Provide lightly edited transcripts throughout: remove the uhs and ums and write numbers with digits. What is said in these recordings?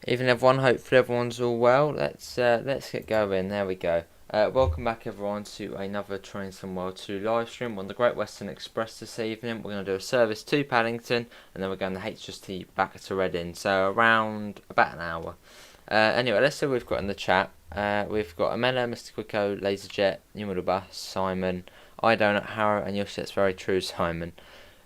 Evening everyone, hopefully everyone's all well. Let's get going. There we go. Welcome back everyone to another Train Some World 2 live stream on the Great Western Express this evening. We're going to do a service to Paddington and then we're going to HST back to Reading, so around about an hour. Anyway, let's see what we've got in the chat. We've got Amela, Mr. Quicko, Laserjet, New Bus, Simon, I Donut, Harrow, and Yoshi. That's very true, Simon.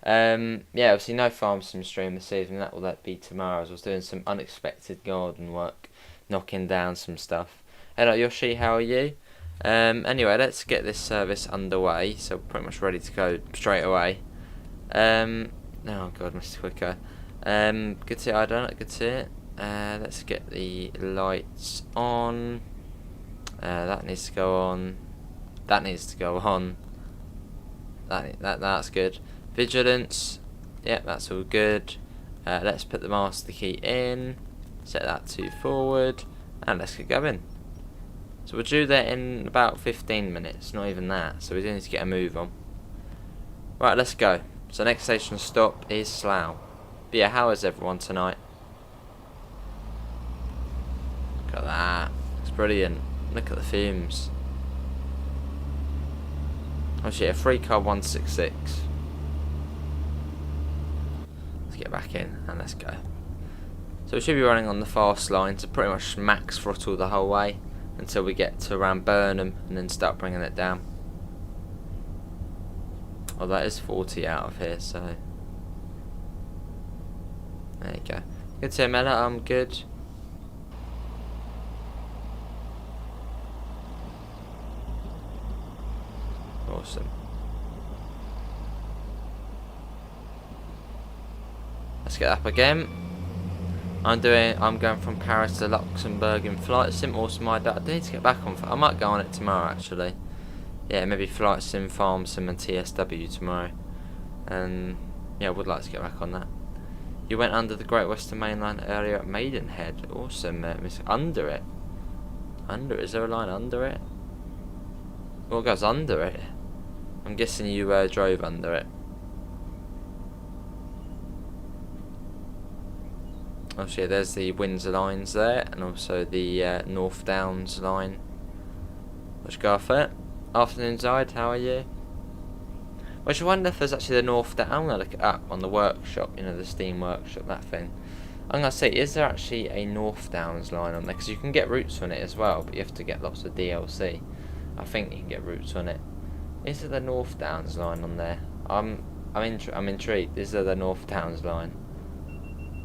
Yeah, obviously no farm sim stream this evening. That will be tomorrow, as I was doing some unexpected garden work, knocking down some stuff. Hello Yoshi, how are you? Anyway, let's get this service underway. So we're pretty much ready to go straight away. Oh god, Mr. Quicker. Good to see you, I don't know, good to see it. Let's get the lights on. That needs to go on. That needs to go on. That's good. Vigilance, yep, that's all good. Let's put the master key in, set that to forward, and let's get going. So we're due there in about 15 minutes, not even that, so we do need to get a move on. Right, let's go. So next station stop is Slough. But yeah, how is everyone tonight? Look at that, it's brilliant. Look at the fumes. Oh shit, a free car 166. Get back in and let's go. So we should be running on the fast line to pretty much max throttle the whole way until we get to around Burnham and then start bringing it down. Oh, that is 40 out of here, so there you go. Good to see you, Mela, I'm good. Awesome. Let's get up again. I'm going from Paris to Luxembourg in Flight Sim. Awesome idea. I need to get back on. I might go on it tomorrow actually. Yeah, maybe Flight Sim, Farm Sim, and TSW tomorrow. And yeah, I would like to get back on that. You went under the Great Western Main Line earlier at Maidenhead. Awesome. Under it. Under it. Is there a line under it? What goes under it? I'm guessing you drove under it. Obviously, there's the Windsor lines there, and also the North Downs line. Let's go off it. Afternoon, Zide, how are you? Well, I wonder if there's actually the North Downs. I'm going to look it up on the workshop, you know, the Steam workshop, that thing. I'm going to say, is there actually a North Downs line on there? Because you can get routes on it as well, but you have to get lots of DLC. I think you can get routes on it. Is there the North Downs line on there? I'm intrigued. Is there the North Downs line?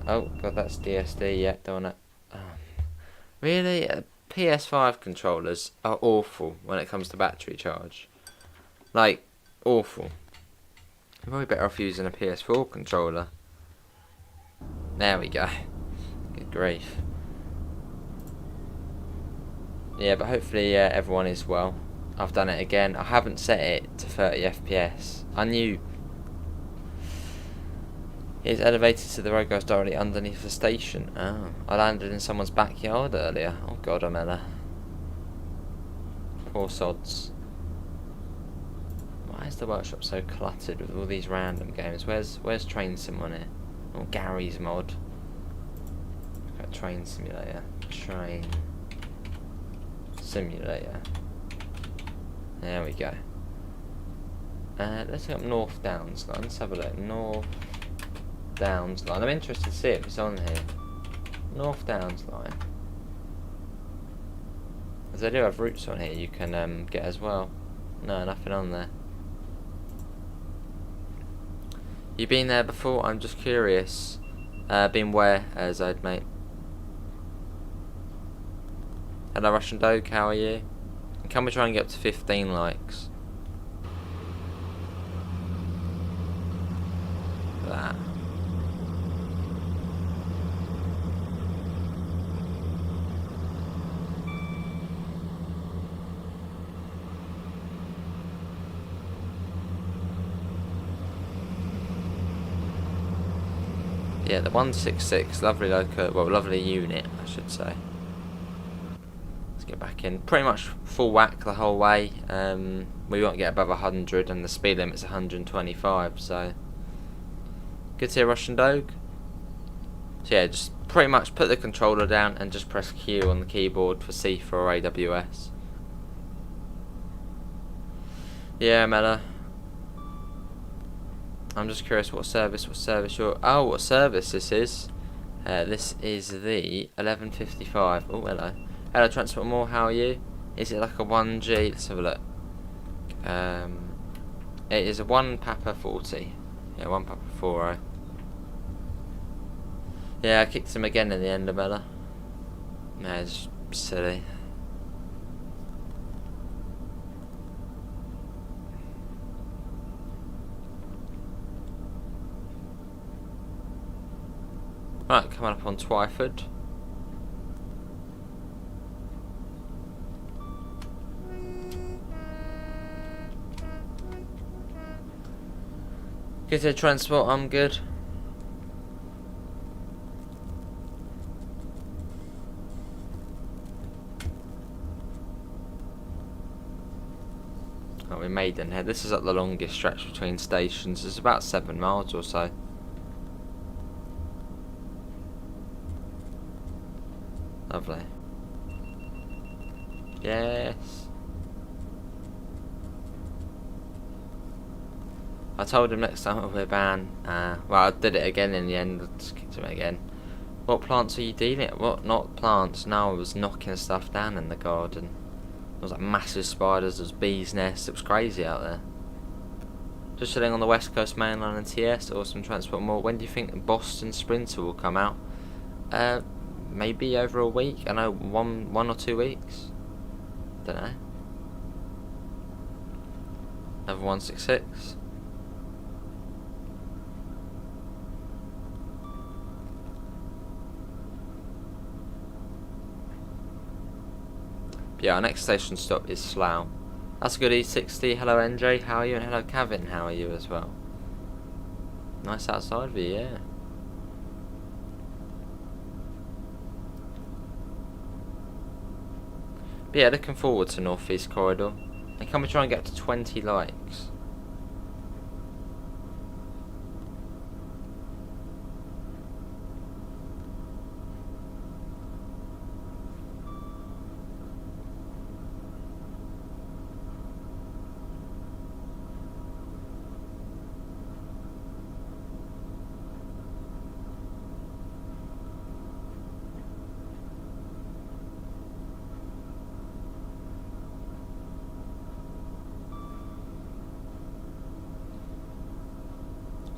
Oh god, that's DSD, yeah, don't want to... really? PS5 controllers are awful when it comes to battery charge. Like, awful. You're probably better off using a PS4 controller. There we go. Good grief. Yeah, but hopefully everyone is well. I've done it again. I haven't set it to 30 FPS. I knew... It's elevated to the road goes directly underneath the station. Oh, I landed in someone's backyard earlier. Oh god, Amela. Poor sods. Why is the workshop so cluttered with all these random games? Where's Train Sim on it? Oh, Gary's mod. Got Train Simulator. Train Simulator. There we go. Let's look up North Downs line. Let's have a look. North Downs line. I'm interested to see if it's on here. North Downs line. As they do have routes on here you can get as well. No, nothing on there. You been there before? I'm just curious. Been where, Zod, mate? Hello Russian Dog, how are you? And can we try and get up to 15 likes? That. Yeah, the 166, lovely loco, well, lovely unit, I should say. Let's get back in. Pretty much full whack the whole way. We won't get above 100, and the speed limit's 125, so... Good to hear, Russian Dog. So yeah, just pretty much put the controller down and just press Q on the keyboard for C for AWS. Yeah, Mella. I'm just curious what service you're... Oh, what service this is. This is the 1155. Oh, hello. Hello, Transport More, how are you? Is it like a 1G? Let's have a look. It is a 1 Papa 40. Yeah, 1 Papa 40. Yeah, I kicked him again in the end, Mella. Nah, it's silly. Right, coming up on Twyford. Good to transport, I'm good. Oh, we Maidenhead. This is like the longest stretch between stations. It's about 7 miles or so. Lovely. Yes. I told him next time we'll ban. Well, I did it again in the end. I just kicked him again. What plants are you dealing with? What? Not plants. No, I was knocking stuff down in the garden. There was like massive spiders. There was bees' nests. It was crazy out there. Just sitting on the West Coast Main Line and TS. Awesome Transport More. When do you think Boston Sprinter will come out? Maybe over a week. I know one or 2 weeks. Don't know. Another 166. Yeah, our next station stop is Slough. That's a good E60. Hello NJ, how are you? And hello Kevin, how are you as well? Nice outside view, yeah. But yeah, looking forward to North East Corridor. And can we try and get up to 20 likes?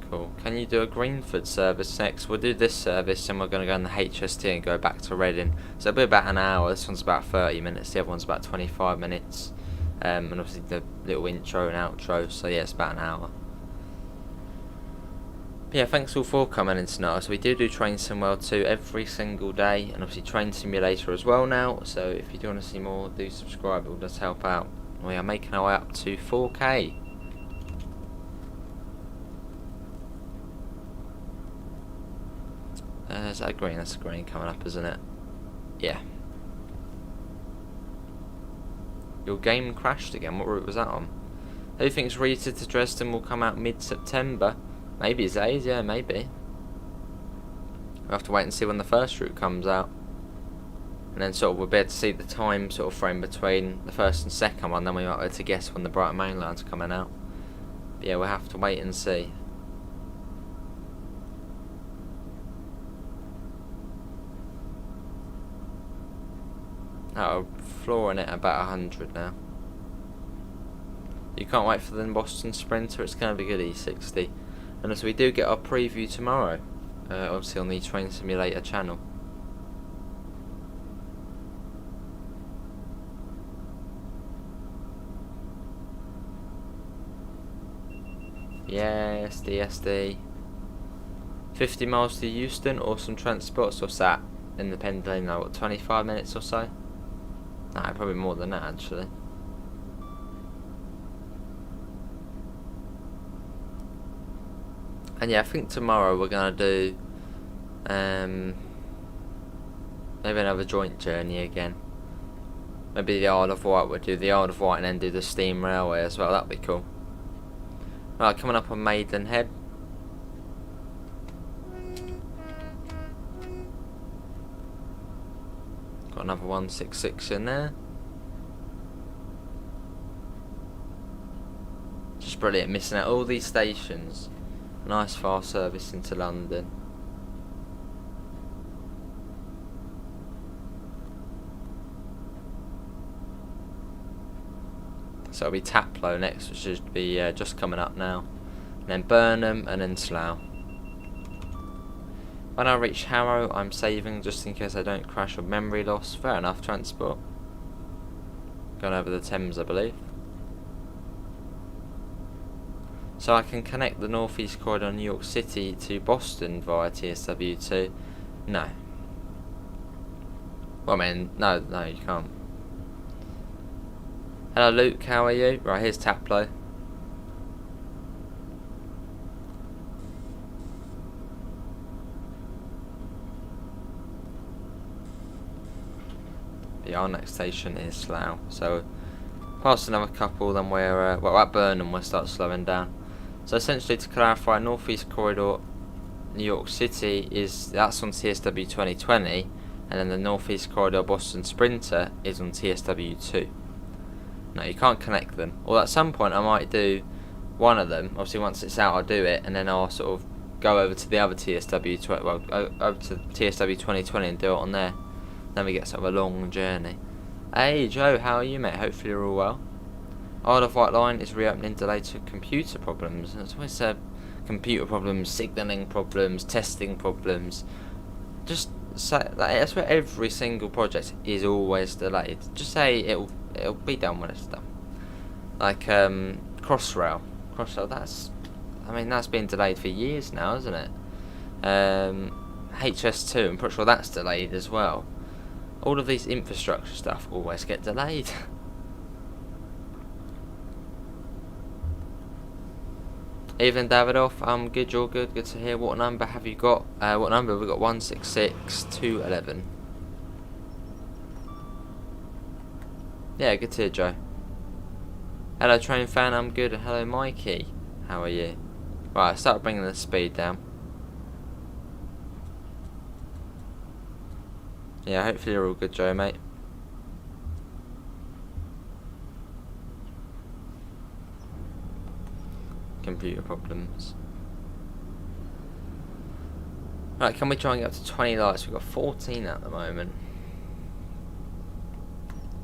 Cool. Can you do a Greenford service next? We'll do this service and we're going to go on the HST and go back to Reading. So it'll be about an hour. This one's about 30 minutes. The other one's about 25 minutes. And obviously the little intro and outro. So yeah, it's about an hour. But yeah, thanks all for coming in tonight. So we do Train Sim World 2 every single day. And obviously Train Simulator as well now. So if you do want to see more, do subscribe. It will just help out. We are making our way up to 4K. Is that green? That's green coming up, isn't it? Yeah. Your game crashed again. What route was that on? Who thinks Rita to Dresden will come out mid-September? Maybe it's A's, yeah, maybe. We'll have to wait and see when the first route comes out. And then sort of we'll be able to see the time sort of frame between the first and second one. Then we might be able to guess when the Brighton Main Line's coming out. But yeah, we'll have to wait and see. Oh, flooring it about 100 now. You can't wait for the Boston Sprinter. It's going to be good E60. And as we do get our preview tomorrow, obviously on the Train Simulator channel. Yes, DSD. 50 miles to Euston. Awesome Transport. So what's that? Independently, now what, 25 minutes or so? Nah, probably more than that actually. And yeah, I think tomorrow we're gonna do maybe another joint journey again. Maybe the Isle of Wight. We'll do the Isle of Wight and then do the steam railway as well. That'd be cool. Right, coming up on Maidenhead. Got another 166 in there. Just brilliant, missing out all these stations. Nice fast service into London. So it'll be Taplow next, which should be just coming up now. And then Burnham, and then Slough. When I reach Harrow, I'm saving just in case I don't crash or memory loss. Fair enough, transport. Going over the Thames, I believe. So I can connect the North East Corridor New York City to Boston via TSW2. No. Well, I mean, no, you can't. Hello Luke, how are you? Right, here's Taplow. Yeah, our next station is Slough. So, past another couple, then we're, well, at Burnham we'll start slowing down. So essentially, to clarify, North East Corridor New York City that's on TSW 2020, and then the North East Corridor Boston Sprinter is on TSW 2. No, you can't connect them. Or at some point I might do one of them. Obviously once it's out I'll do it, and then I'll sort of go over to the other TSW, over to TSW 2020 and do it on there. Then we get sort of a long journey. Hey Joe, how are you mate? Hopefully you're all well. Isle of Wight line is reopening delayed to computer problems. It's always computer problems, signalling problems, testing problems. Just say that's where every single project is always delayed. Just say it'll be done when it's done. Like Crossrail, that's been delayed for years now, isn't it? HS2, I'm pretty sure that's delayed as well. All of these infrastructure stuff always get delayed. Evening Davidoff, I'm good, you're good, good to hear. What number have you got? What number have we got? 166211. Yeah, good to hear, Joe. Hello, train fan, I'm good. And hello, Mikey. How are you? Right, I started bringing the speed down. Yeah, hopefully you're all good, Joe, mate. Computer problems. Right, can we try and get up to 20 lights? We've got 14 at the moment.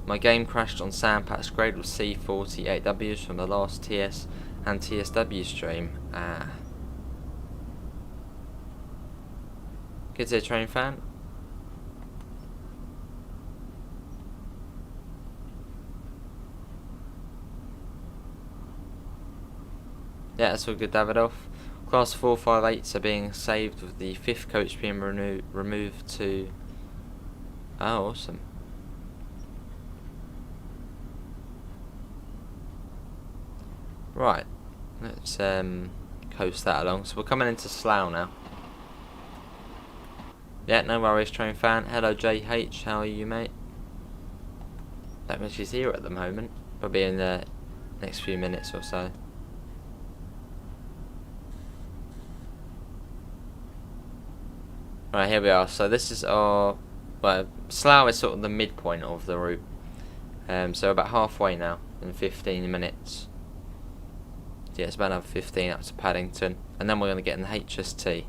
My game crashed on Sandpat's grade with C48Ws from the last TS and TSW stream. Good to hear, train fan. Yeah, that's all good, Davidoff. Class 458s are being saved with the 5th coach being removed to... Oh, awesome. Right, let's coast that along. So we're coming into Slough now. Yeah, no worries, train fan. Hello, JH, how are you, mate? Don't think she's here at the moment. Probably in the next few minutes or so. Right, here we are. So this is our... Well, Slough is sort of the midpoint of the route. So about halfway now, in 15 minutes. Yeah, it's about another 15 up to Paddington. And then we're going to get in the HST.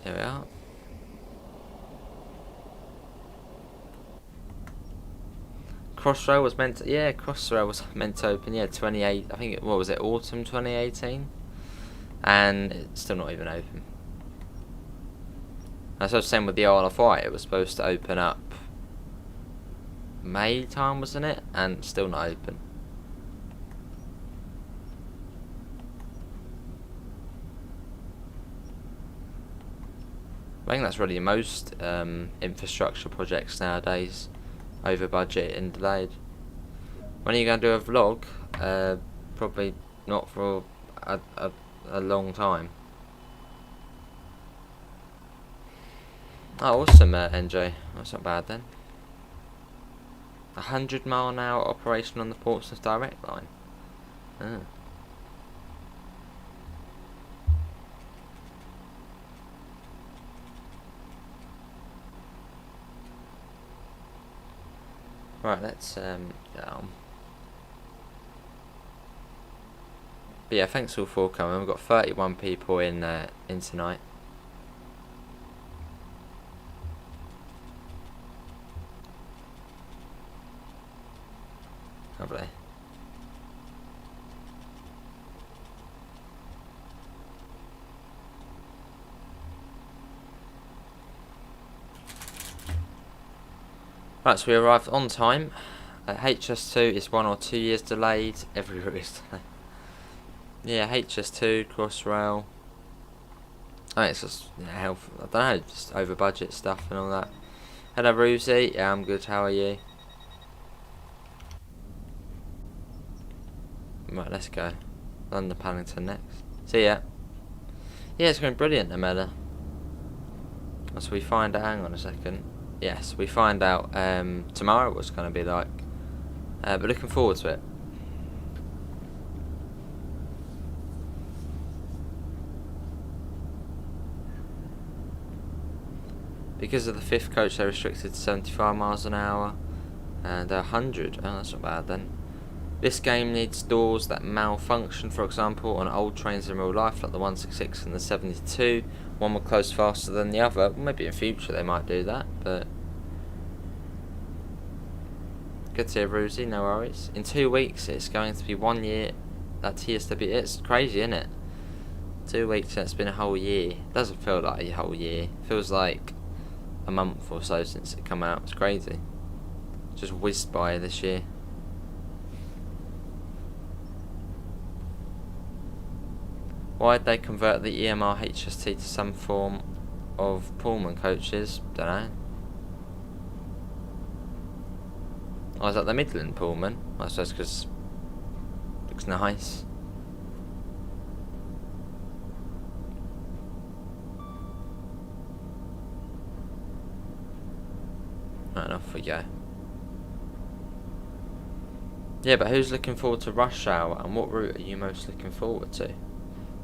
Here we are. Crossrail was meant to, yeah, Crossrail was meant to open, yeah, 28, I think, what was it, autumn 2018? And it's still not even open. That's what I was saying with the Isle of Wight, it was supposed to open up May time, wasn't it? And still not open. I think that's really most infrastructure projects nowadays. Over budget and delayed. When are you going to do a vlog? Probably not for a long time. Oh, awesome, NJ. That's not bad then. 100-mile-an-hour operation on the Portsmouth Direct line. Oh. Right, let's get on. But yeah, thanks all for coming. We've got 31 people in tonight. Lovely. Right, so we arrived on time. HS2 is 1 or 2 years delayed. Every route is delayed. Yeah, HS2, Crossrail. I think it's just health. I don't know, just over budget stuff and all that. Hello, Rosie. Yeah, I'm good. How are you? Right, let's go. London Paddington next. See ya. Yeah, it's going brilliant, Amela. So we find out. Hang on a second. Yes, we find out tomorrow what it's going to be like. But looking forward to it. Because of the fifth coach, they're restricted to 75 miles an hour and 100. Oh, that's not bad then. This game needs doors that malfunction, for example, on old trains in real life, like the 166 and the 72. One will close faster than the other. Maybe in future they might do that, but... Good to hear, Rosie, no worries. In 2 weeks, it's going to be 1 year. That TSW, it's crazy, isn't it? 2 weeks and it's been a whole year. It doesn't feel like a whole year. It feels like a month or so since it came out. It's crazy. Just whizzed by this year. Why'd they convert the EMR HST to some form of Pullman coaches? Don't know. Oh, is that the Midland Pullman? I suppose because it looks nice. Right, off we go. Yeah, but who's looking forward to rush hour, and what route are you most looking forward to?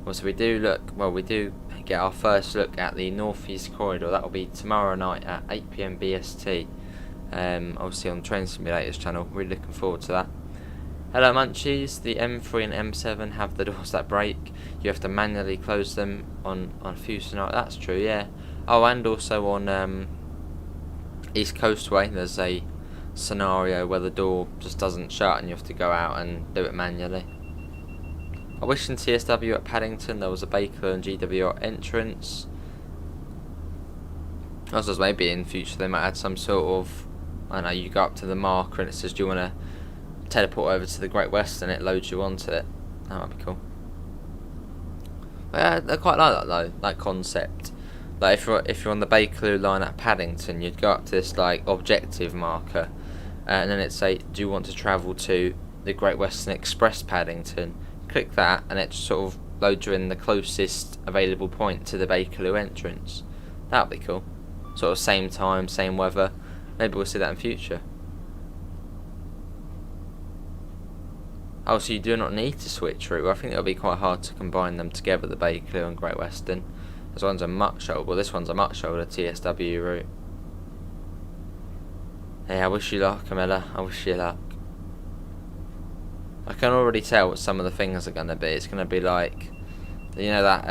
Well, so we do get our first look at the Northeast Corridor. That will be tomorrow night at 8 PM BST. Obviously on the Train Simulators channel. Really looking forward to that. Hello, Munchies. The M3 and M7 have the doors that break. You have to manually close them on a few scenarios. That's true, yeah. Oh, and also on East Coastway, there's a scenario where the door just doesn't shut and you have to go out and do it manually. I wish in TSW at Paddington there was a Baker and GWR entrance. I suppose maybe in future they might add some sort of, I don't know, you go up to the marker and it says, do you want to teleport over to the Great Western, and it loads you onto it. That might be cool. But I quite like that though, that concept. Like if you're on the Bakerloo line at Paddington, you'd go up to this like objective marker, and then it'd say, do you want to travel to the Great Western Express Paddington? Click that, and it just sort of loads you in the closest available point to the Bakerloo entrance. That would be cool. Sort of same time, same weather. Maybe we'll see that in future. Oh, so you do not need to switch route. Well, I think it'll be quite hard to combine them together, the Bakerloo and Great Western. This one's a much older, well, this one's a much older TSW route. Hey, I wish you luck, Camilla. I wish you luck. I can already tell what some of the things are going to be. It's going to be like, you know, that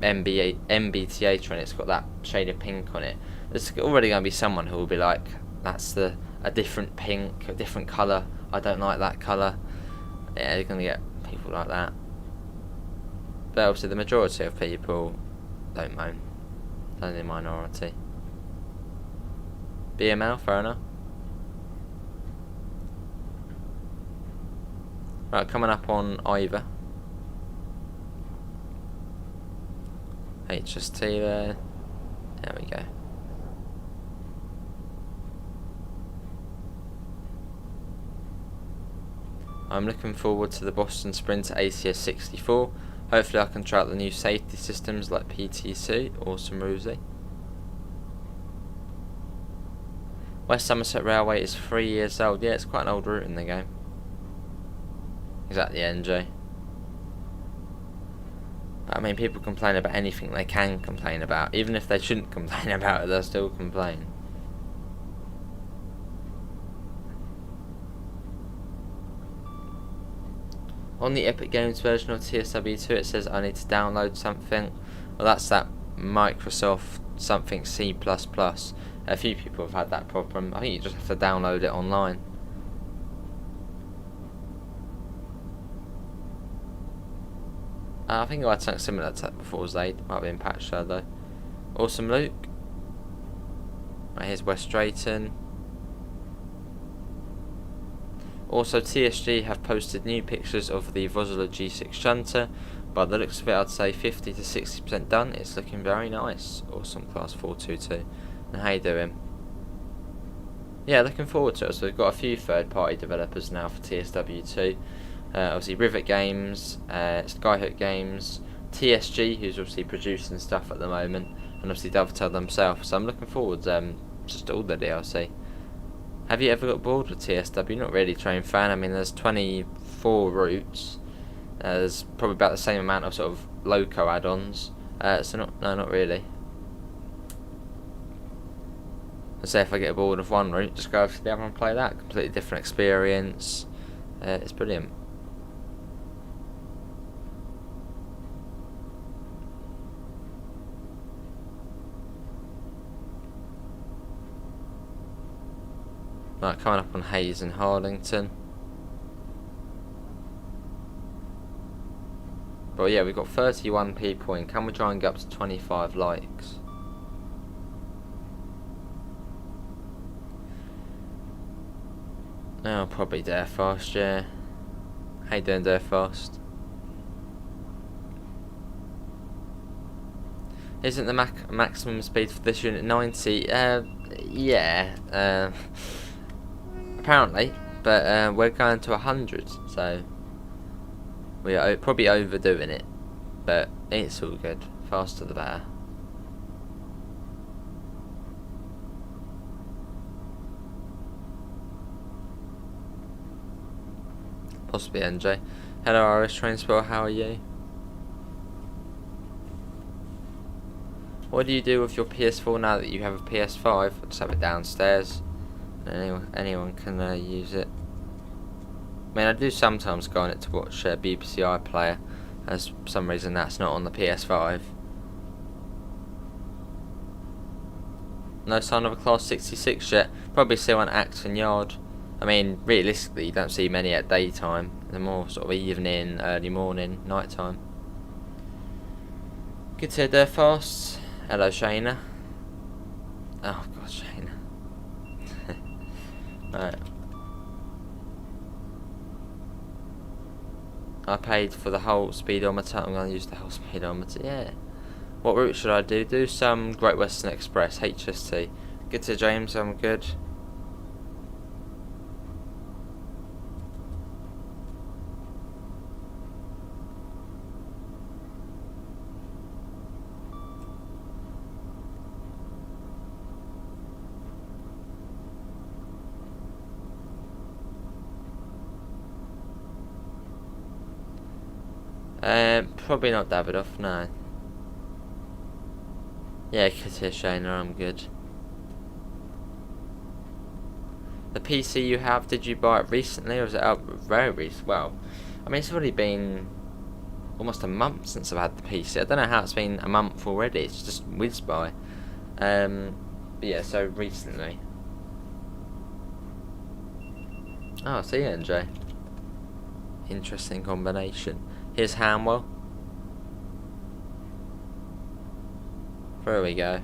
MBTA train. It's got that shade of pink on it. There's already going to be someone who will be like, that's a different pink, a different colour. I don't like that colour. Yeah, you're going to get people like that. But obviously the majority of people don't moan. Only a minority. BML, fair enough. Right, coming up on Ivor. HST there. There we go. I'm looking forward to the Boston Sprint ACS 64. Hopefully I can try out the new safety systems like PTC. Awesome, Rosie. West Somerset Railway is 3 years old. Yeah, it's quite an old route in the game. Exactly, NJ. But I mean, people complain about anything they can complain about. Even if they shouldn't complain about it, they'll still complain. On the Epic Games version of TSW2 it says I need to download something. Well, that's that Microsoft something C++. A few people have had that problem. I think you just have to download it online. I think I had something similar to that before Zaid. Might have been patched though. Awesome Luke. Right, here's West Drayton. Also, TSG have posted new pictures of the Vozler G6 shunter. By the looks of it, I'd say 50 to 60% done. It's looking very nice. Awesome, class 422. And how you doing? Yeah, looking forward to it. So we've got a few third-party developers now for TSW2. Obviously, Rivet Games, Skyhook Games, TSG, who's obviously producing stuff at the moment, and obviously Dovetail themselves. So I'm looking forward to just all the DLC. Have you ever got bored with TSW? Not really, train fan. I mean, there's 24 routes. There's probably about the same amount of sort of loco add-ons. So not really. I'd say if I get bored of one route, just go over to the other and play that. Completely different experience. It's brilliant. Right, coming up on Hayes and Harlington. But yeah, we've got 31 people in. Can we try and get up to 25 likes? Oh, probably Darefast, yeah. How you doing, Darefast? Isn't the maximum speed for this unit 90? Yeah. Apparently, but we're going to 100, so we are probably overdoing it, but it's all good. Faster the better. Possibly NJ. Hello Irish Trainsport, how are you? What do you do with your PS4 now that you have a PS5? I just have it downstairs. Anyone can use it. I mean, I do sometimes go on it to watch BBC iPlayer, as for some reason that's not on the PS5. No sign of a class 66 yet. Probably see one at Acton Yard. I mean, realistically, you don't see many at daytime. They're more sort of evening, early morning, night time. Good to hear there fast. Hello, Shayna. Oh god, Shayna. Right. I paid for the whole speedometer. I'm going to use the whole speedometer. Yeah. What route should I do? Do some Great Western Express, HST. Good to James, I'm good. Probably not Davidoff, no. Yeah, Katir Shayna, I'm good. The PC you have, did you buy it recently or was it out very recent? Well, I mean, it's already been almost a month since I've had the PC. I don't know how it's been a month already, it's just whizzed by. But yeah, so recently. Oh, see you, NJ. Interesting combination. Here's Hanwell. There we go.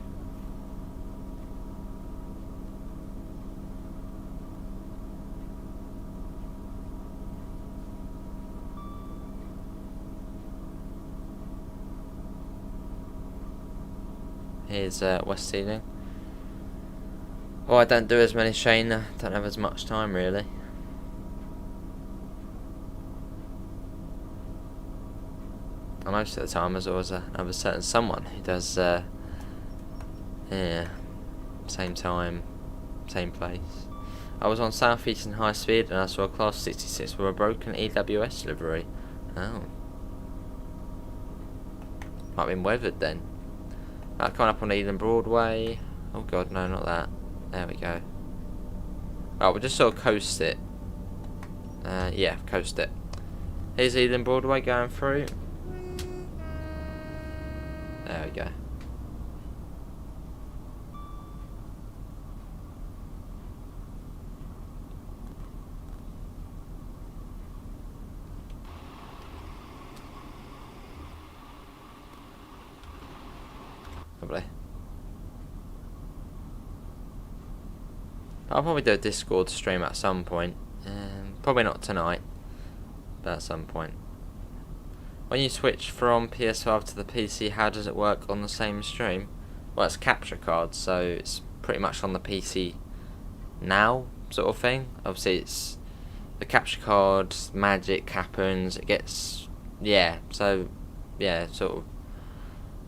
Here's West Sealing. Oh, I don't do as many Shayna. Don't have as much time really. And most of the time there's always another certain someone who does yeah, same time, same place. I was on South Eastern High Speed and I saw a class 66 with a broken EWS livery. Oh. Might have been weathered then. Right, coming up on Eden Broadway. Oh god, no, not that. There we go. Right, we'll just sort of coast it. Yeah, coast it. Here's Ealing Broadway going through. There we go. Lovely. I'll probably do a Discord stream at some point. Probably not tonight, but at some point. When you switch from PS5 to the PC, how does it work on the same stream? Well, it's capture cards, so it's pretty much on the PC now, sort of thing. Obviously, it's the capture cards, magic happens, it gets, yeah, so, yeah, sort of,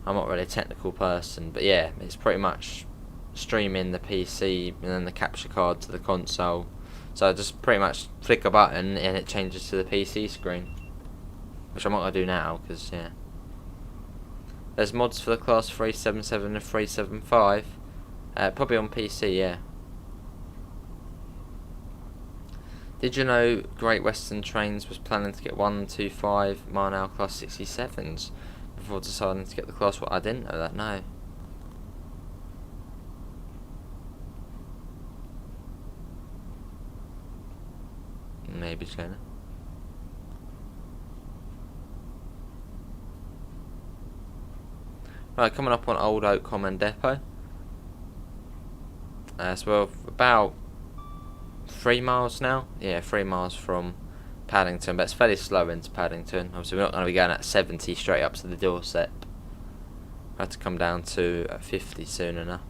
I'm not really a technical person, but yeah, it's pretty much streaming the PC and then the capture card to the console. So I just pretty much flick a button and it changes to the PC screen, which I'm not going to do now, because, yeah. There's mods for the class 377 and 375, probably on PC, yeah. Did you know Great Western Trains was planning to get 125 mile an hour class 67s before deciding to get the class 1? I didn't know that, no. Maybe China. Right, coming up on Old Oak Common Depot. So we're about 3 miles now. Yeah, 3 miles from Paddington, but it's fairly slow into Paddington. Obviously, we're not going to be going at 70 straight up to the doorstep. I have to come down to 50 soon enough.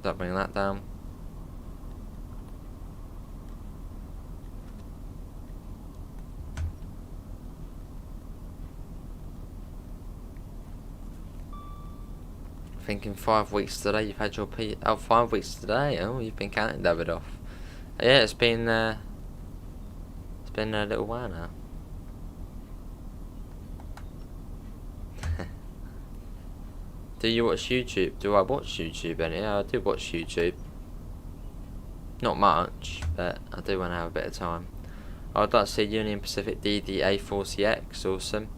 Don't bring that down. Thinking 5 weeks today you've had your 5 weeks today. Oh, you've been counting David off. Yeah, it's been a little while now. Do you watch YouTube? Do I watch YouTube? Yeah, I do watch YouTube. Not much, but I do want to have a bit of time. I'd like to see Union Pacific DD A40X. Awesome.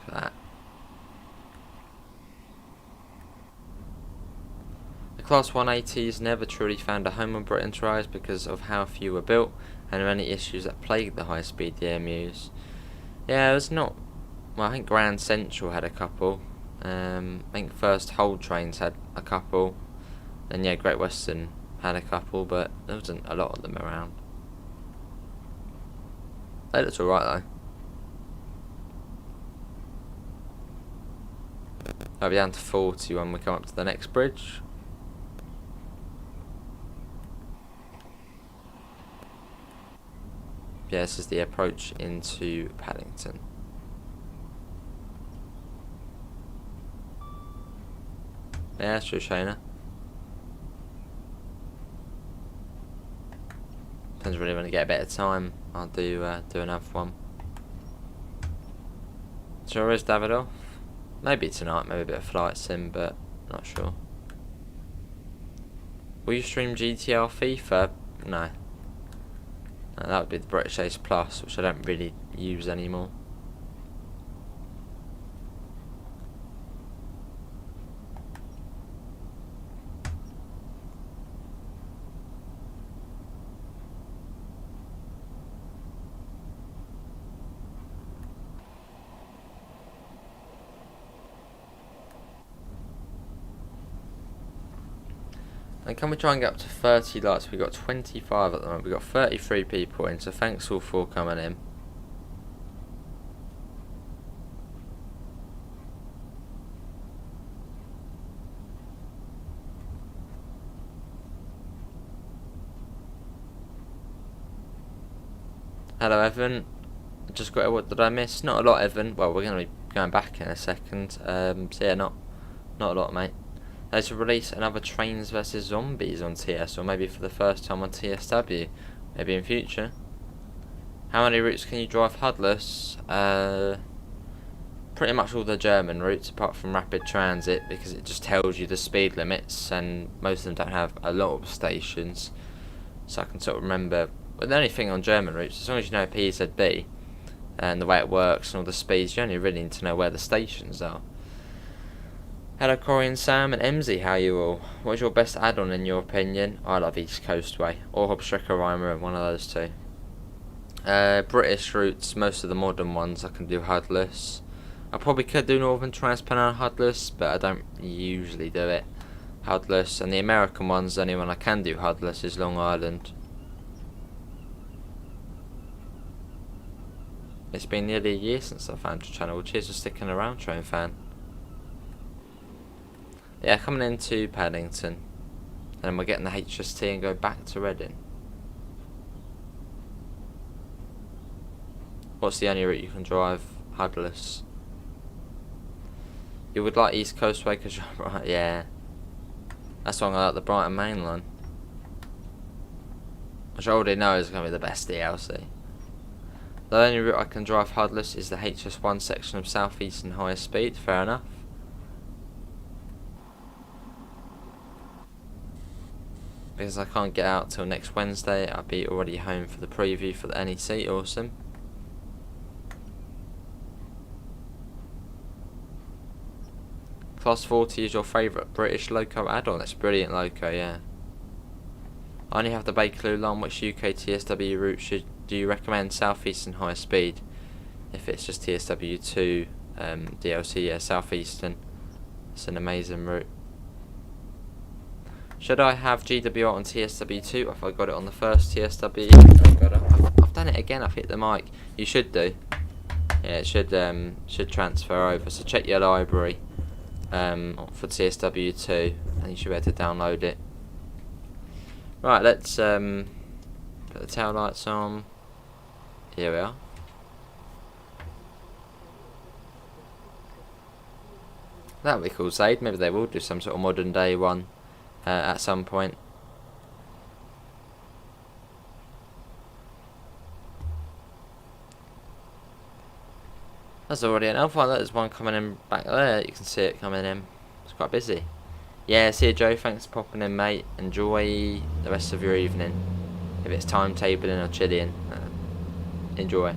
Look at that. The Class 180s never truly found a home on Britain's rise because of how few were built and the many issues that plagued the high-speed DMUs. Yeah, it was not. Well, I think Grand Central had a couple. I think First Hold Trains had a couple. And yeah, Great Western had a couple, but there wasn't a lot of them around. They looked alright though. I'll be down to 40 when we come up to the next bridge. Yeah, this is the approach into Paddington. Yeah, that's true, Shayna. Depends really when I get a bit of time. I'll do another one. Sure is Davidoff. Maybe tonight, maybe a bit of flight sim, but not sure. Will you stream GTR FIFA? No. That would be the British Ace Plus, which I don't really use anymore. And can we try and get up to 30 likes? We've got 25 at the moment. We've got 33 people in, so thanks all for coming in. Hello Evan. Just got what did I miss? Not a lot, Evan. Well, we're going to be going back in a second. So yeah, not a lot, mate. They should release another Trains vs Zombies on TS, or maybe for the first time on TSW, maybe in future. How many routes can you drive HUDless? Pretty much all the German routes, apart from rapid transit, because it just tells you the speed limits, and most of them don't have a lot of stations. So I can sort of remember. But the only thing on German routes, as long as you know PZB and the way it works and all the speeds, you only really need to know where the stations are. Hello Corey and Sam and MZ, how are you all? What is your best add-on in your opinion? I love East Coastway, or Hobstrecker Rhymer, one of those two. British routes, most of the modern ones I can do HUDless. I probably could do Northern Transpennine HUDless, but I don't usually do it HUDless. And the American ones, the only one I can do HUDless is Long Island. It's been nearly a year since I found your channel. Cheers for sticking around, train fan. Yeah, coming into Paddington. And then we're getting the HST and go back to Reading. What's the only route you can drive HUDless? You would like East Coastway because you're right, yeah. That's why I like the Brighton Main Line, which I already know is going to be the best DLC. The only route I can drive HUDless is the HS1 section of South Eastern High Speed, fair enough. Because I can't get out till next Wednesday, I'll be already home for the preview for the NEC, awesome. Class 40 is your favourite British loco add-on. That's brilliant loco, yeah. I only have the Bakerloo line. Which UK TSW route do you recommend? South Eastern High Speed. If it's just TSW2 DLC, yeah, South Eastern. It's an amazing route. Should I have GWR on TSW2 if I got it on the first TSW? I've done it again, I've hit the mic. You should do. Yeah, it should transfer over. So check your library. For TSW2, and you should be able to download it. Right, let's put the tail lights on. Here we are. That would be cool, Zaid. Maybe they will do some sort of modern day one at some point. There's already an alpha. There's one coming in back there. You can see it coming in. It's quite busy. Yeah, see you, Joe. Thanks for popping in, mate. Enjoy the rest of your evening. If it's timetabling or chilling, enjoy.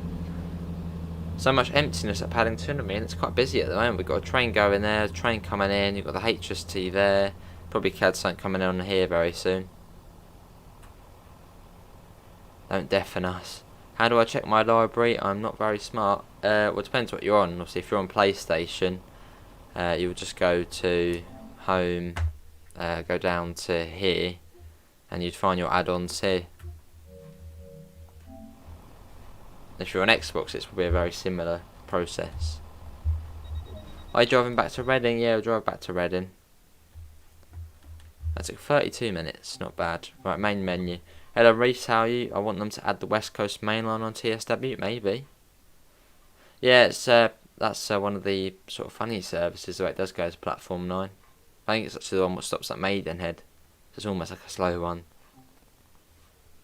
So much emptiness at Paddington. I mean, it's quite busy at the moment. We've got a train going there, a train coming in. You've got the HST there. Probably CAD something coming on here very soon. Don't deafen us. How do I check my library? I'm not very smart. Well, it depends what you're on. Obviously, if you're on PlayStation, you would just go to Home, go down to here, and you'd find your add-ons here. If you're on Xbox, it's probably a very similar process. Are you driving back to Reading? Yeah, we'll drive back to Reading. That took 32 minutes, not bad. Right, main menu. Hello Reese, how are you? I want them to add the West Coast main line on TSW, maybe. Yeah, it's that's one of the sort of funny services where it does go to platform 9. I think it's actually the one that stops at Maidenhead. It's almost like a slow one.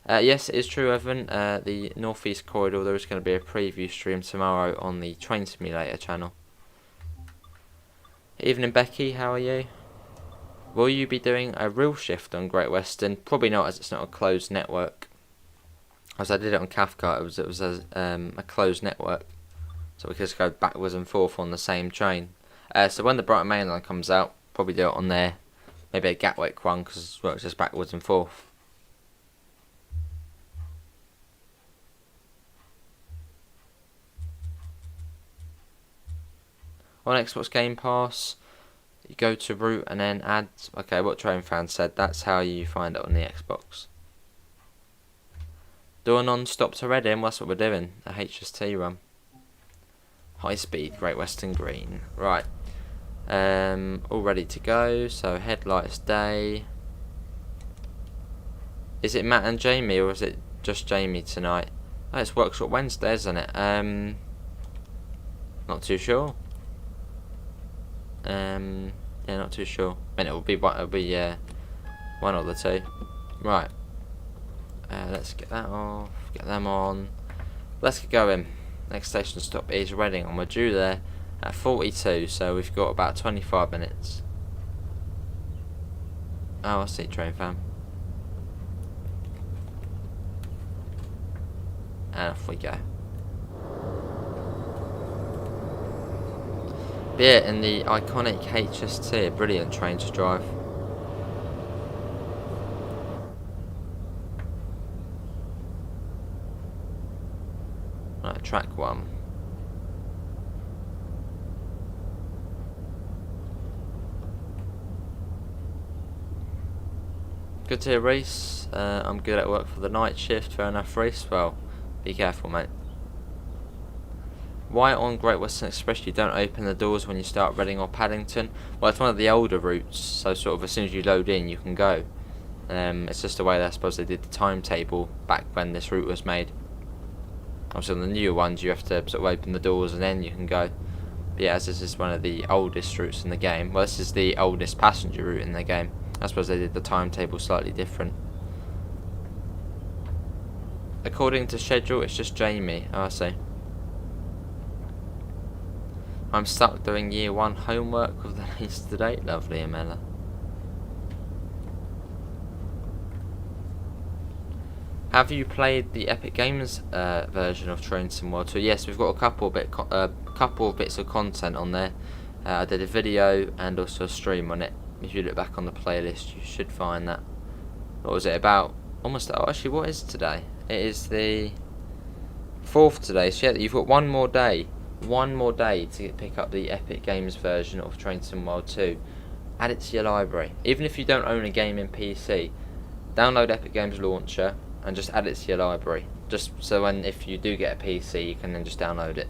Yes, it is true, Evan. The North East Corridor, there is going to be a preview stream tomorrow on the Train Simulator channel. Evening Becky, how are you? Will you be doing a real shift on Great Western? Probably not, as it's not a closed network. As I did it on Cathcart, it was a closed network, so we could just go backwards and forth on the same train. So when the Brighton Main Line comes out, probably do it on there. Maybe a Gatwick one, because well, it's just backwards and forth. On Xbox Game Pass, you go to route and then add. Okay, what Train Fan said, that's how you find it on the Xbox. Do a non-stop to Reading, well, that's what we're doing, a HST run. High speed, Great Western Green. Right, all ready to go, so headlights day. Is it Matt and Jamie, or is it just Jamie tonight? Oh, it's Workshop Wednesday, isn't it? Not too sure. Yeah, not too sure. I mean, it'll be one of the two. Right. Let's get that off. Get them on. Let's get going. Next station stop is Reading, and we're due there at 42, so we've got about 25 minutes. Oh, I see, train fam. And off we go. Yeah, in the iconic HST, a brilliant train to drive. Right, track 1. Good to hear, Reese. I'm good at work for the night shift. Fair enough, Reese. Well, be careful, mate. Why on Great Western Express you don't open the doors when you start Reading or Paddington? Well, it's one of the older routes, so sort of as soon as you load in, you can go. It's just the way that I suppose they did the timetable back when this route was made. Obviously on the newer ones, you have to sort of open the doors and then you can go. But yeah, as this is one of the oldest routes in the game, well, this is the oldest passenger route in the game. I suppose they did the timetable slightly different. According to schedule, it's just Jamie. Oh, I see. I'm stuck doing year 1 homework with the least to date. Lovely, Amela. Have you played the Epic Games version of Train Sim World 2? Yes, we've got a couple of bits of content on there. I did a video and also a stream on it. If you look back on the playlist, you should find that. What was it about? Almost. Oh, actually, what is today? It is the 4th today. So yeah, you've got one more day to pick up the Epic Games version of Train Sim World 2. Add it to your library. Even if you don't own a game in PC, download Epic Games Launcher and just add it to your library. Just so if you do get a PC, you can then just download it.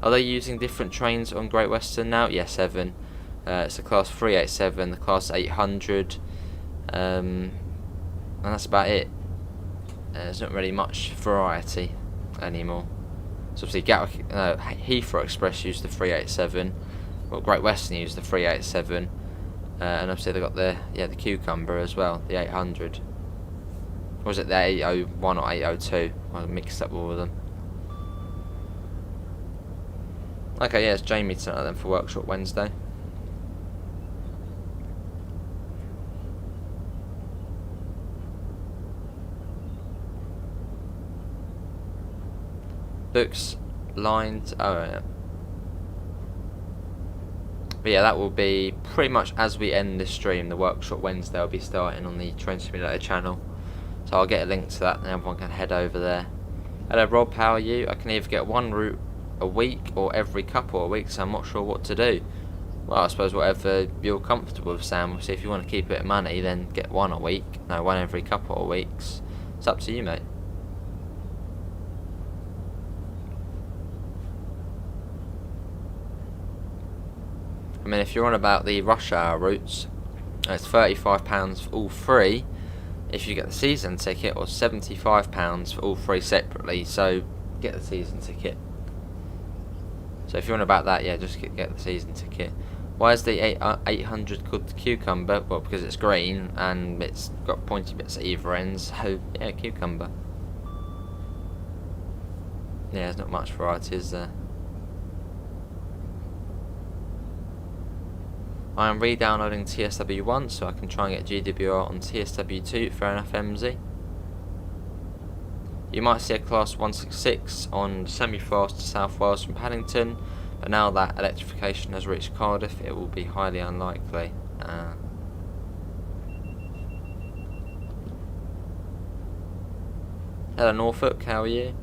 Are they using different trains on Great Western now? Yes, Evan. It's the class 387, the class 800, and that's about it. There's not really much variety anymore. So obviously Heathrow Express used the 387, well, Great Western used the 387, and obviously they got the Cucumber as well, the 800. Or was it the 801 or 802? I mixed up all of them. Okay, yeah, it's Jamie tonight then for Workshop Wednesday. Books, lines, oh yeah. But yeah, that will be pretty much as we end this stream. The Workshop Wednesday will be starting on the Train Simulator channel. So I'll get a link to that and everyone can head over there. Hello Rob, how are you? I can either get one route a week or every couple of weeks, so I'm not sure what to do. Well, I suppose whatever you're comfortable with, Sam. So if you want to keep a bit of money, then get one a week. No, one every couple of weeks. It's up to you, mate. I mean, if you're on about the rush hour routes, it's £35 for all three if you get the season ticket, or £75 for all three separately, so get the season ticket. So if you're on about that, yeah, just get the season ticket. Why is the 800 called the Cucumber? Well, because it's green and it's got pointy bits at either end, so yeah, Cucumber. Yeah, there's not much variety, is there? I am re-downloading TSW1 so I can try and get GWR on TSW2. Fair enough, MZ. You might see a class 166 on semi-fast to South Wales from Paddington, but now that electrification has reached Cardiff, it will be highly unlikely. Hello Norfolk, how are you?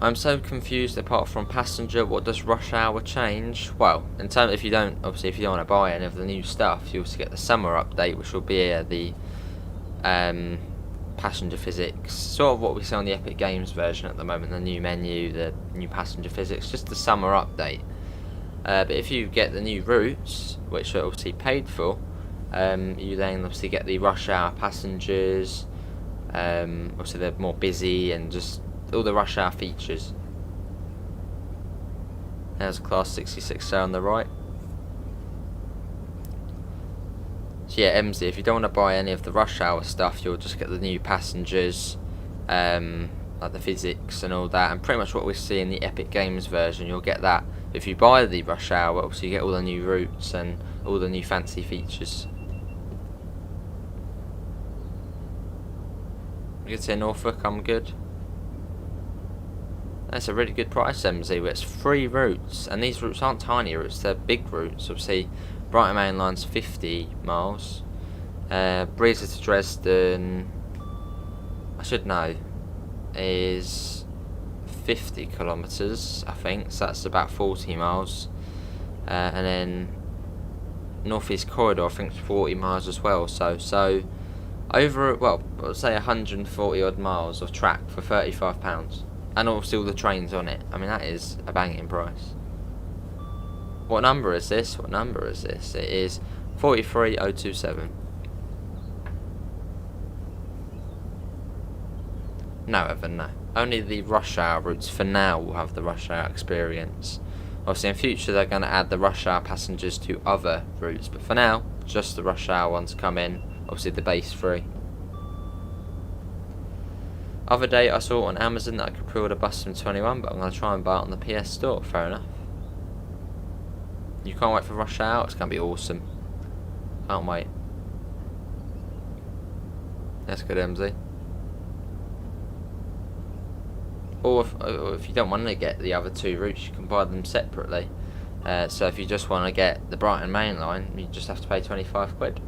I'm so confused. Apart from passenger, what does rush hour change? Well, in terms, if you don't want to buy any of the new stuff, you also get the summer update, which will be the passenger physics, sort of what we see on the Epic Games version at the moment. The new menu, the new passenger physics, just the summer update. But if you get the new routes, which are obviously paid for, you then obviously get the rush hour passengers. Obviously they're more busy and just all the rush hour features. There's class 66 there on the right. So So yeah, MZ, if you don't want to buy any of the rush hour stuff, you'll just get the new passengers, like the physics and all that, and pretty much what we see in the Epic Games version, you'll get that. If you buy the rush hour, obviously you get all the new routes and all the new fancy features. You can see Norfolk, I'm good. That's a really good price, MZ, where it's 3 routes, and these routes aren't tiny routes, they're big routes. Obviously, Brighton Main Line's 50 miles. Breezy to Dresden, I should know, is 50 kilometres, I think, so that's about 40 miles. And then North East Corridor, I think, is 40 miles as well. So over, well, let's say 140 odd miles of track for £35. And obviously all the trains on it. I mean, that is a banging price. What number is this? What number is this? It is 43027. No, Evan, no. Only the rush hour routes for now will have the rush hour experience. Obviously in future they're going to add the rush hour passengers to other routes, but for now, just the rush hour ones come in. Obviously the base 3. Other day I saw on Amazon that I could pre-order Bustin 21, but I'm going to try and buy it on the PS Store. Fair enough. You can't wait for rush hour? It's going to be awesome. Can't wait. That's good, MZ. Or if you don't want to get the other 2 routes, you can buy them separately. So if you just want to get the Brighton Main Line, you just have to pay 25 quid.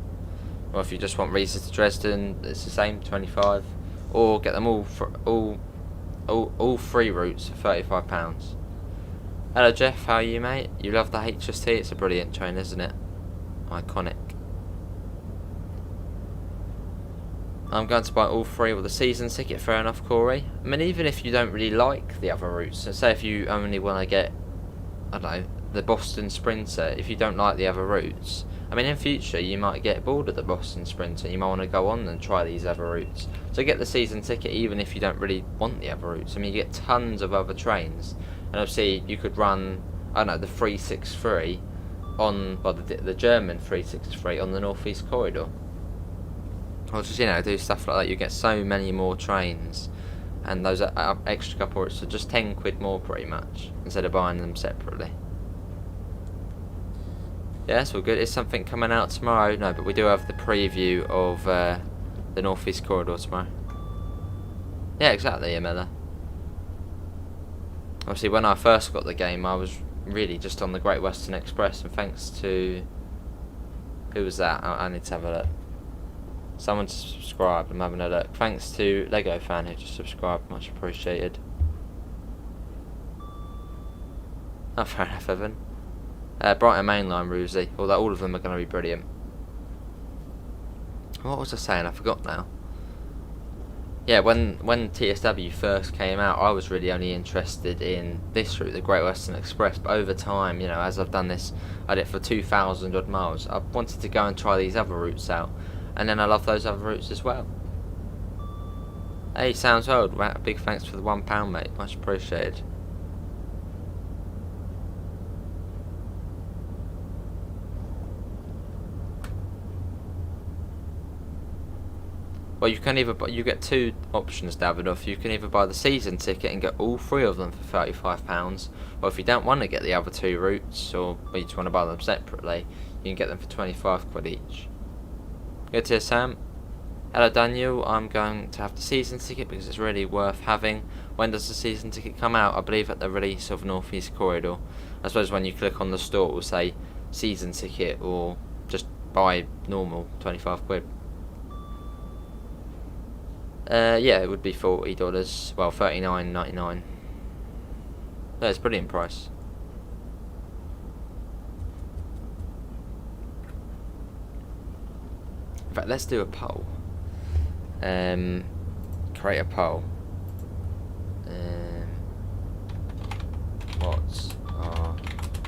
Or if you just want Riesa to Dresden, it's the same, 25. Or get them all for all 3 routes for £35. Hello Jeff, how are you, mate? You love the HST? It's a brilliant train, isn't it? Iconic. I'm going to buy all 3 with a season ticket, fair enough, Corey. I mean, even if you don't really like the other routes, so say if you only want to get, I don't know, the Boston Sprinter, if you don't like the other routes, I mean, in future you might get bored of the Boston Sprinter, you might want to go on and try these other routes. So get the season ticket even if you don't really want the other routes. I mean, you get tons of other trains, and obviously you could run, I don't know, the 363 on, well, the German 363 on the North East Corridor. Or just, you know, do stuff like that. You get so many more trains, and those are extra couple routes, so just 10 quid more pretty much, instead of buying them separately. Yeah, that's all good. Is something coming out tomorrow? No, but we do have the preview of the North East Corridor tomorrow. Yeah, exactly, Amela. Obviously, when I first got the game, I was really just on the Great Western Express, and thanks to... who was that? I need to have a look. Someone subscribed, I'm having a look. Thanks to Lego Fan who just subscribed, much appreciated. Oh, fair enough, Evan. Brighton Main Line, Roosie, although all of them are going to be brilliant. What was I saying? I forgot now. Yeah, when TSW first came out, I was really only interested in this route, the Great Western Express, but over time, you know, as I've done this, I did it for 2,000 odd miles, I wanted to go and try these other routes out, and then I love those other routes as well. Hey, Sounds Old, big thanks for the £1, mate, much appreciated. Well, you can either you get 2 options, Davidoff. You can either buy the season ticket and get all 3 of them for £35, or if you don't want to get the other 2 routes, or you just want to buy them separately, you can get them for 25 quid each. Good to hear, Sam. Hello, Daniel. I'm going to have the season ticket because it's really worth having. When does the season ticket come out? I believe at the release of North East Corridor. I suppose when you click on the store, it will say season ticket, or just buy normal 25 quid. Yeah, it would be $40. Well, $39.99. That's a brilliant price. In fact, let's do a poll. Create a poll. What are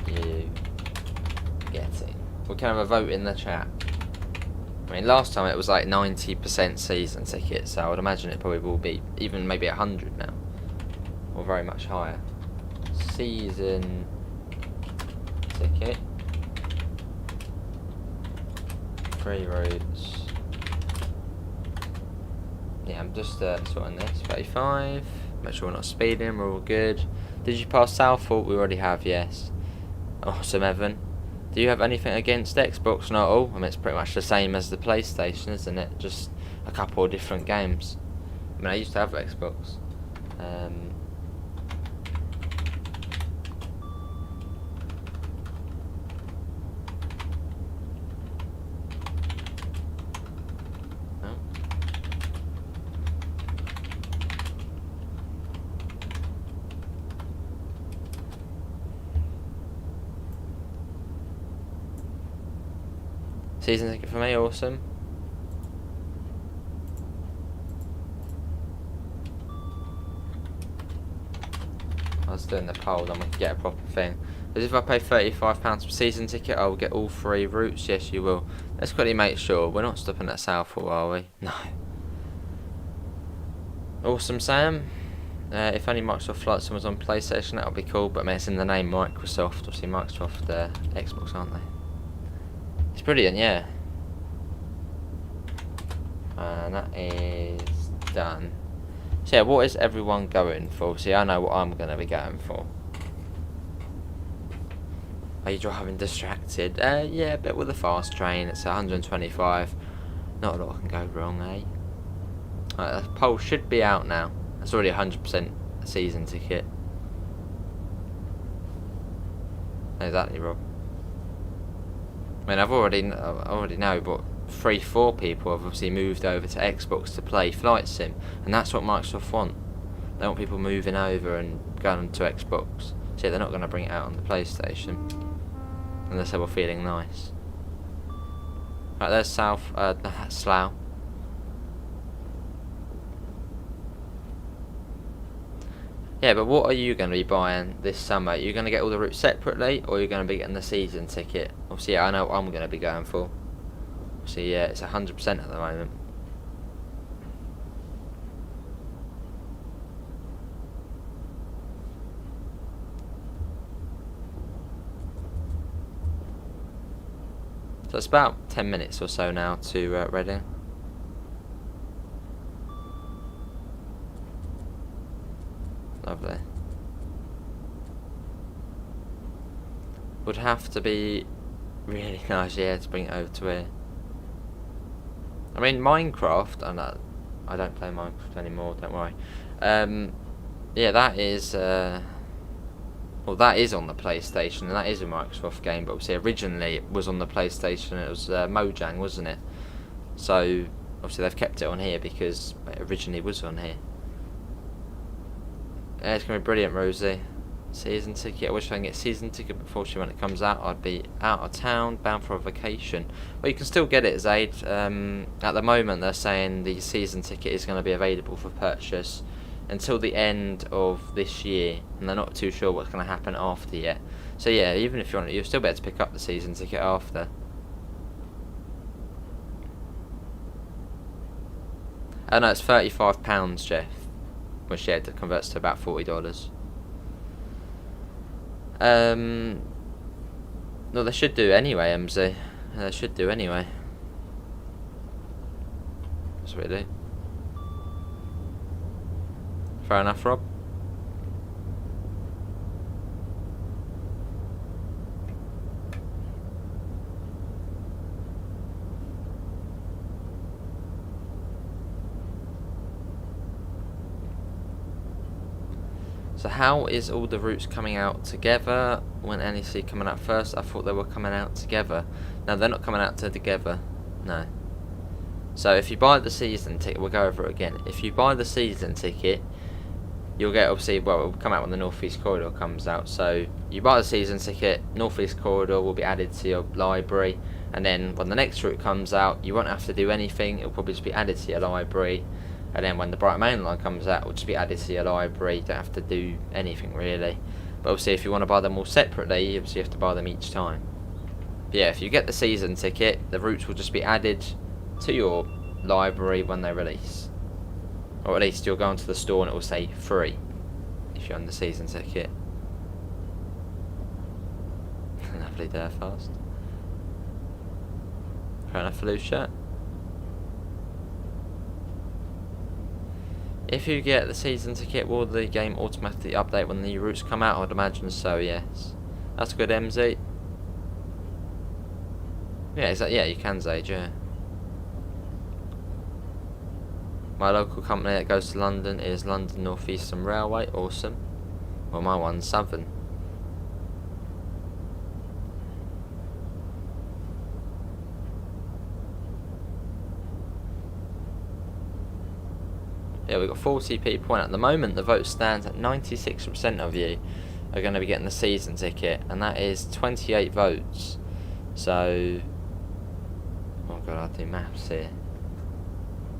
you getting? We can have a vote in the chat. I mean, last time it was like 90% season ticket, so I would imagine it probably will be even maybe 100 now, or very much higher. Season ticket 3 routes. Yeah, I'm just sorting this. 35. Make sure we're not speeding, we're all good. Did you pass Southall? We already have, yes. Awesome, Evan. Do you have anything against Xbox? Not all. I mean, it's pretty much the same as the PlayStation, isn't it? Just a couple of different games. I mean, I used to have Xbox. Season ticket for me, awesome. I was doing the poll, then we can get a proper thing. Because if I pay £35 for season ticket, I will get all 3 routes. Yes, you will. Let's quickly make sure. We're not stopping at Southall, are we? No. Awesome, Sam. If only Microsoft Flight Sim was on PlayStation, that would be cool. But I mean, it's in the name Microsoft. Obviously, Microsoft, Xbox, aren't they? It's brilliant, yeah. And that is done. So yeah, what is everyone going for? See, I know what I'm going to be going for. Are you driving distracted? Yeah, a bit with a fast train. It's 125. Not a lot can go wrong, eh? The poll should be out now. That's already 100% season ticket. Exactly, Rob. I mean, I already know, but 3-4 people have obviously moved over to Xbox to play Flight Sim, and that's what Microsoft want. They want people moving over and going to Xbox. So yeah, they're not going to bring it out on the PlayStation unless they were feeling nice. Right, there's Slough. Yeah, but what are you going to be buying this summer? Are you going to get all the routes separately, or are you going to be getting the season ticket? Obviously, yeah, I know what I'm going to be going for. So yeah, it's 100% at the moment. So it's about 10 minutes or so now to Reading. Lovely. Would have to be really nice, yeah, to bring it over to here. I mean, Minecraft, I don't play Minecraft anymore, don't worry. Yeah, that is, well, that is on the PlayStation, and that is a Microsoft game, but obviously originally it was on the PlayStation, it was Mojang, wasn't it? So, obviously they've kept it on here because it originally was on here. Yeah, it's going to be brilliant, Rosie. Season ticket. I wish I can get season ticket before when it comes out. I'd be out of town, bound for a vacation. Well, you can still get it, Zaid. At the moment, they're saying the season ticket is going to be available for purchase until the end of this year, and they're not too sure what's going to happen after yet. So yeah, even if you want it, you'll still be able to pick up the season ticket after. Oh no, it's £35, Jeff, which yeah, it converts to about $40. No, they should do anyway, MZ. They should do anyway. That's what they do. Fair enough, Rob. So how is all the routes coming out together? When NEC coming out first? I thought they were coming out together. No, they're not coming out together. No. So if you buy the season ticket, we'll go over it again. If you buy the season ticket, you'll get, obviously, well, it will come out when the North East Corridor comes out. So you buy the season ticket, North East Corridor will be added to your library, and then when the next route comes out, you won't have to do anything. It'll probably just be added to your library. And then when the Bright Main Line comes out, it will just be added to your library. You don't have to do anything really. But obviously, if you want to buy them all separately, obviously you have to buy them each time. But yeah, if you get the season ticket, the routes will just be added to your library when they release. Or at least you'll go into the store and it will say free if you're on the season ticket. Lovely there fast. Fair enough, blue shirt. If you get the season ticket, will the game automatically update when the routes come out? I'd imagine so, yes. That's good, MZ. Yeah, is that, yeah, you can Zage, yeah. My local company that goes to London is London North Eastern Railway. Awesome. Well, my one's Southern. Yeah, we've got 40 people at the moment. The vote stands at 96% of you are going to be getting the season ticket, and that is 28 votes. So, oh god, I'll do maths here.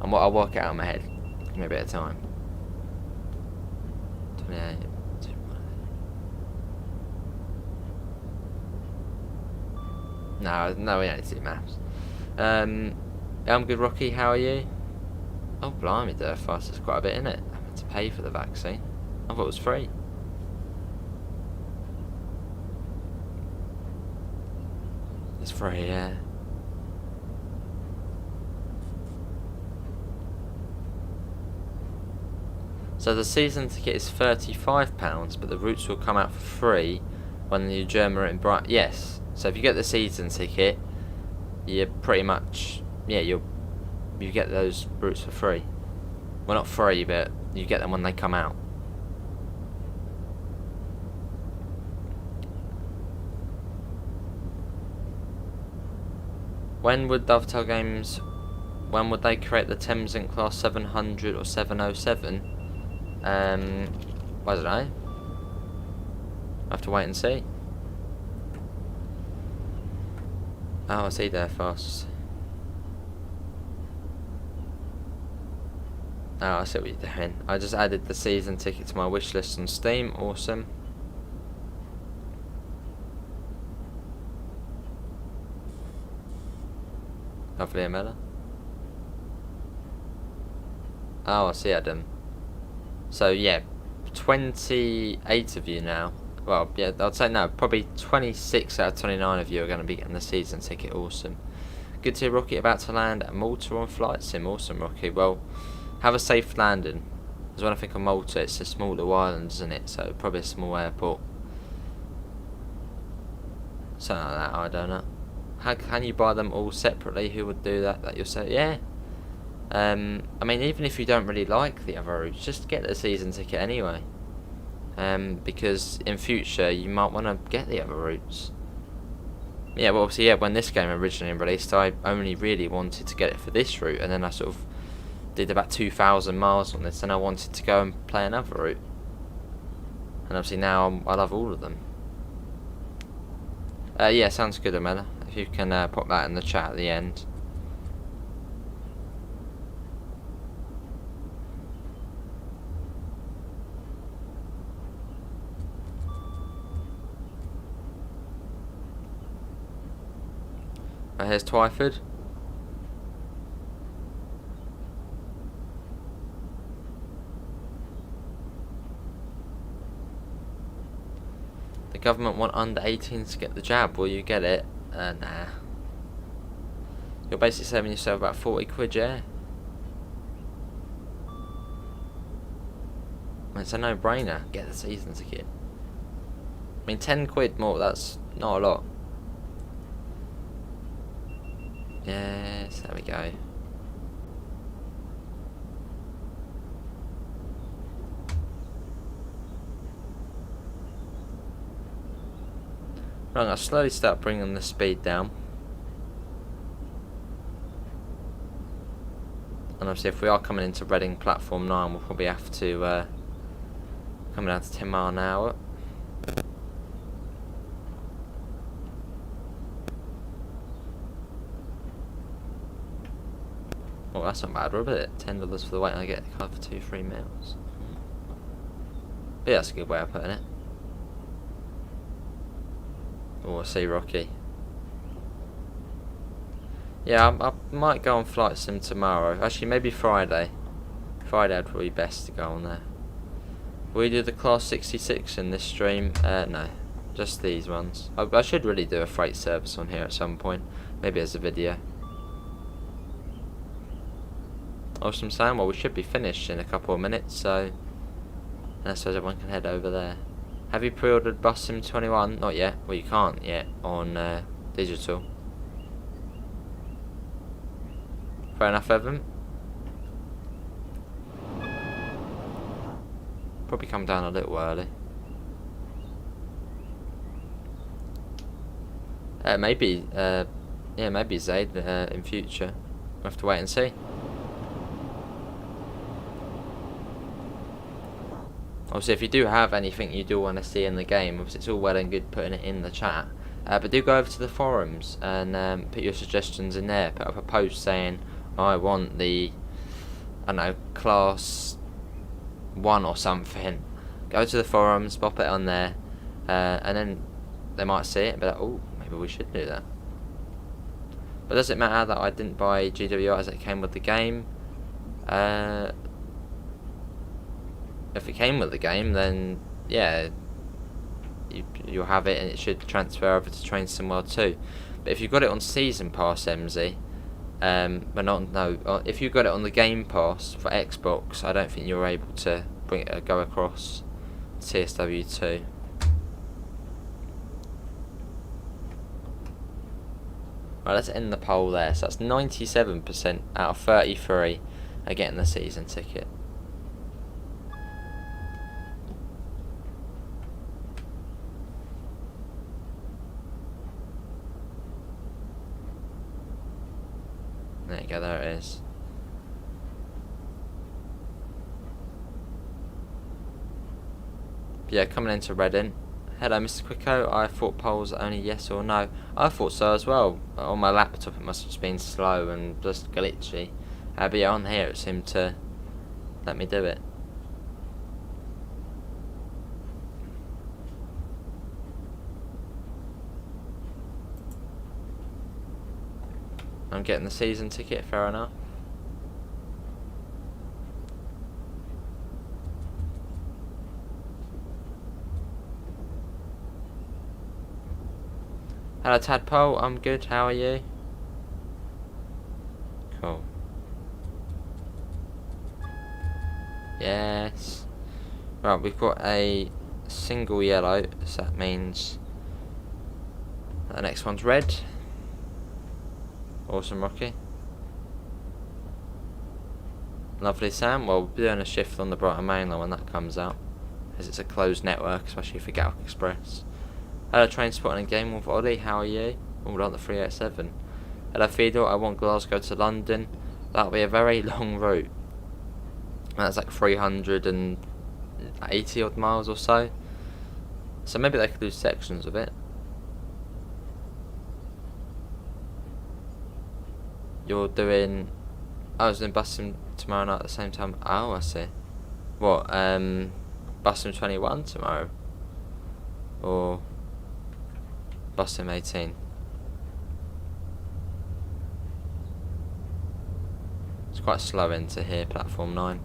And I'll work it out in my head. Give me a bit of time. 28. No, we don't need to do maths. I'm good, Rocky. How are you? Oh, blimey, there fast. There's quite a bit in it. I had to pay for the vaccine. I thought it was free. It's free, yeah. So the season ticket is £35, but the routes will come out for free when the German are in Bright. Yes. So if you get the season ticket, you're pretty much, yeah, you get those routes for free. Well, not free, but you get them when they come out. When would Dovetail Games, when would they create the Thames Link Class 700 or 707? I don't know. I have to wait and see. Oh, I see there fast. Oh, I see what you're doing. I just added the season ticket to my wish list on Steam. Awesome. Lovely, Amela. Oh, I see, Adam. So, yeah, 28 of you now. Well, yeah, I'd say no, probably 26 out of 29 of you are going to be getting the season ticket. Awesome. Good to hear Rocky about to land at Malta on Flight Sim. Awesome, Rocky. Well, have a safe landing. Because when I think of Malta, it's a small little island, isn't it? So, probably a small airport. Something like that, I don't know. How can you buy them all separately? Who would do that? That you'll say, yeah. I mean, even if you don't really like the other routes, just get the season ticket anyway. Because in future you might want to get the other routes. Yeah, well, obviously, yeah, when this game originally released, I only really wanted to get it for this route, and then I sort of did about 2,000 miles on this, and I wanted to go and play another route. And obviously now I love all of them. Yeah, sounds good, Amela. If you can pop that in the chat at the end. Here's Twyford. The government want under 18s to get the jab. Will you get it? Nah. You're basically saving yourself about 40 quid, yeah? It's a no-brainer. Get the season ticket. I mean, 10 quid more, that's not a lot. Yes, there we go. Right, I'll slowly start bringing the speed down. And obviously if we are coming into Reading Platform 9, we'll probably have to come down to 10 mile an hour. Oh, that's not bad, is it? $10 for the wait and I get the card for 2 free meals. But yeah, that's a good way of putting it. Oh, I see, Rocky. Yeah, I might go on Flight Sim tomorrow. Actually, maybe Friday. Friday would probably be best to go on there. Will we do the Class 66 in this stream? No. Just these ones. I should really do a freight service on here at some point. Maybe as a video. Awesome, Sam. Well, we should be finished in a couple of minutes, so I suppose everyone can head over there. Have you pre-ordered Bus Sim 21? Not yet. Well, you can't yet on digital. Fair enough, Evan. Probably come down a little early. Maybe Zaid in future. We'll have to wait and see. Obviously, if you do have anything you do want to see in the game, obviously it's all well and good putting it in the chat. But do go over to the forums and put your suggestions in there. Put up a post saying, I want the, I don't know, class 1 or something. Go to the forums, pop it on there, and then they might see it and be like, oh, maybe we should do that. But does it matter that I didn't buy GWR as it came with the game? If it came with the game, then yeah, you'll have it and it should transfer over to Train Sim World 2. But if you got it on Season Pass, MZ, if you got it on the Game Pass for Xbox, I don't think you're able to go across TSW2. Right, let's end the poll there. So that's 97% out of 33 are getting the season ticket. There you go, there it is. But yeah, coming into Reading. Hello, Mr. Quicko. I thought polls are only yes or no. I thought so as well. On my laptop, it must have just been slow and just glitchy. But yeah, on here, it seemed to let me do it. I'm getting the season ticket, fair enough. Hello Tadpole, I'm good, how are you? Cool. Yes. Right, we've got a single yellow, so that means the next one's red. Awesome, Rocky. Lovely, Sam. Well, we'll be doing a shift on the Brighton main line when that comes out, as it's a closed network, especially for Gatwick Express. Hello, Train Spotting and Game with Ollie. How are you? All on the 387. Hello, Fedor. I want Glasgow to London. That'll be a very long route. That's like 380 odd miles or so. So maybe they could do sections of it. You're doing... I was doing Bus Sim tomorrow night at the same time. Oh, I see. What, Bus Sim 21 tomorrow? Or Bus Sim 18? It's quite slow into here, platform 9.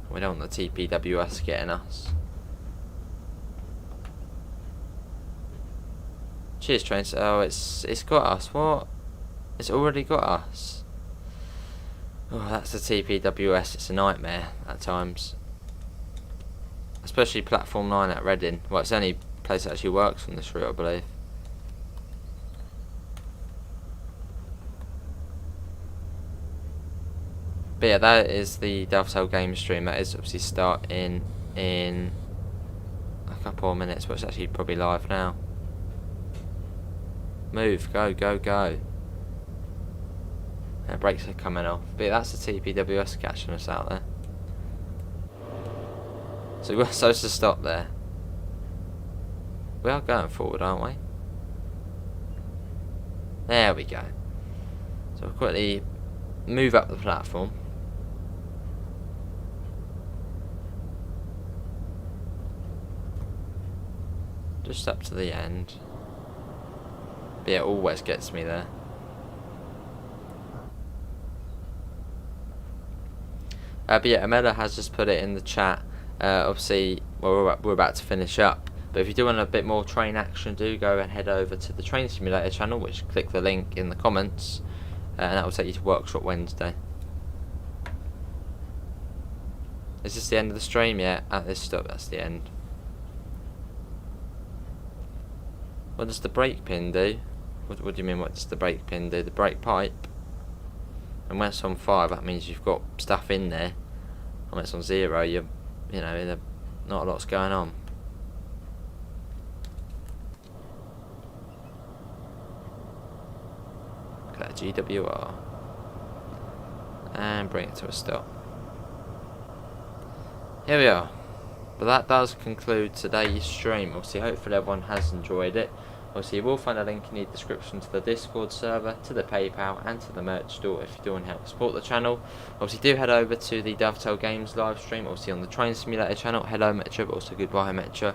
We don't want the TPWS getting us. Cheers, trains. Oh, it's got us. What? It's already got us. Oh, that's the TPWS. It's a nightmare at times. Especially platform 9 at Reading. Well, it's the only place that actually works on this route, I believe. But yeah, that is the Dovetail game stream. That is obviously starting in a couple of minutes, but it's actually probably live now. Move, go, go, go. Our brakes are coming off. But yeah, that's the TPWS catching us out there. So we're supposed to stop there. We are going forward, aren't we? There we go. So we'll quickly move up the platform. Just up to the end. But yeah, it always gets me there. But yeah, Amela has just put it in the chat. Obviously, well, we're about to finish up. But if you do want a bit more train action, do go and head over to the Train Simulator channel, which click the link in the comments, and that will take you to Workshop Wednesday. Is this the end of the stream? Yeah, at this stop, that's the end. What does the brake pin do? What do you mean, what does the brake pin do? The brake pipe. And when it's on 5, that means you've got stuff in there. And when it's on 0, you know, not a lot's going on. Look at that GWR. And bring it to a stop. Here we are. But that does conclude today's stream. Obviously, hopefully everyone has enjoyed it. Obviously, you will find a link in the description to the Discord server, to the PayPal, and to the merch store if you do want to help support the channel. Obviously, do head over to the Dovetail Games live stream, obviously on the Train Simulator channel. Hello, Metro, but also goodbye, Metro.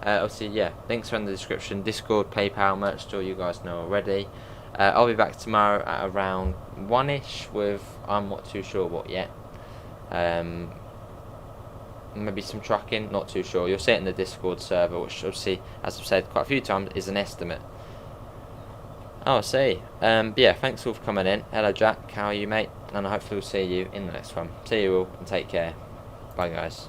Obviously, yeah, links are in the description. Discord, PayPal, merch store, you guys know already. I'll be back tomorrow at around 1ish with, I'm not too sure what yet. Maybe some trucking, not too sure. You'll see it in the Discord server, which obviously, as I've said quite a few times, is an estimate. Oh, I see. But yeah, thanks all for coming in. Hello Jack, how are you, mate? And hopefully we'll see you in the next one. See you all and take care. Bye guys.